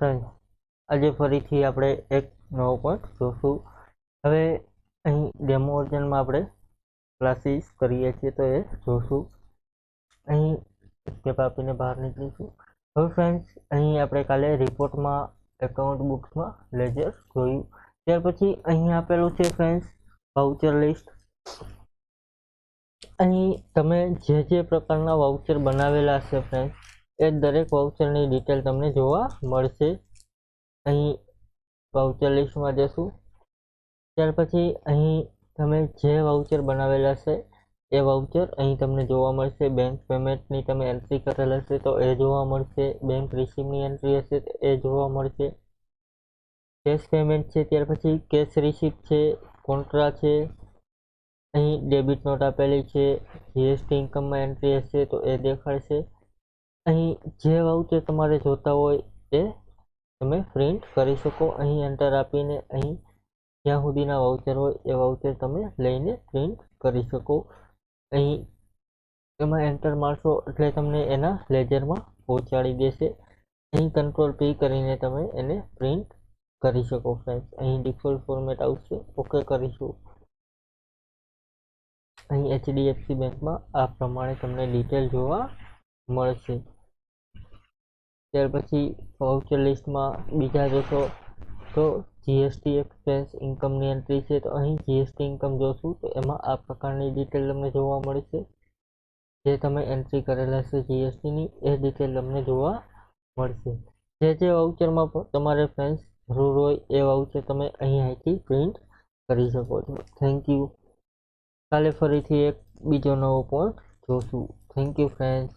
Friends, આજે ફરીથી આપણે એક નવો પોઈન્ટ જોશું. હવે અહીં ડેમો વર્ઝનમાં આપણે ક્લાસીસ કરીએ છીએ તો એ જોશું. અહીં સ્ટેપ આપીને બહાર નીકળીશું. હવે ફ્રેન્ડ્સ, અહીં આપણે કાલે રિપોર્ટમાં એકાઉન્ટ બુક્સમાં લેજર જોયું. ત્યાર પછી અહીં આપેલું છે ફ્રેન્ડ્સ વાઉચર લિસ્ટ. અહીં તમે જે પ્રકારના વાઉચર બનાવેલા છે ફ્રેન્ડ્સ, એ દરેક વાઉચરની ડિટેલ તમને જોવા મળશે. અહીં વાઉચર લિસ્ટમાં જશું. ત્યાર પછી અહીં તમે જે વાઉચર બનાવેલા છે એ વાઉચર અહીં તમને જોવા મળશે. બેંક પેમેન્ટની તમે એન્ટ્રી કરેલ હશે તો એ જોવા મળશે. બેંક રિસીપ્ટની એન્ટ્રી હશે તો એ જોવા મળશે. કેશ પેમેન્ટ છે, ત્યાર પછી કેશ રિસીપ્ટ છે, કોન્ટ્રા છે, અહીં ડેબિટ નોટ આપેલી છે, જીએસટી ઇન્કમમાં એન્ટ્રી હશે તો એ દેખાડશે. અહીં જે વાઉચર તમારે જોતા હોય એ તમે પ્રિન્ટ કરી શકો. અહીં એન્ટર આપીને અહીં જ્યાં સુધીના વાઉચર હોય એ વાઉચર તમે લઈને પ્રિન્ટ કરી શકો. અહીં એમાં એન્ટર મારશો એટલે તમને એના લેજરમાં પહોંચાડી દેશે. અહીં કંટ્રોલ પી કરીને તમે એને પ્રિન્ટ કરી શકો ફ્રેન્ડ્સ. અહીં ડિફોલ્ટ ફોર્મેટ આવશે, ઓકે કરીશું. અહીં એચડીએફસી બેંકમાં આ પ્રમાણે તમને ડિટેલ જોવા મળશે. ત્યાર પછી વાઉચર લિસ્ટમાં બીજા જોશો તો જીએસટી એક્સપેન્સ ઇન્કમની એન્ટ્રી છે, તો અહીં જીએસટી ઇન્કમ જોશું તો એમાં આ પ્રકારની ડિટેલ તમને જોવા મળશે. જે તમે એન્ટ્રી કરેલા છે જીએસટીની એ ડિટેલ તમને જોવા મળશે. જે વાઉચરમાં તમારે ફ્રેન્ડ્સ જરૂર હોય એ વાઉચર તમે અહીંયાથી પ્રિન્ટ કરી શકો છો. Thank you. કાલે ફરીથી એક બીજો નવો પોઈન્ટ જોશું. Thank you friends.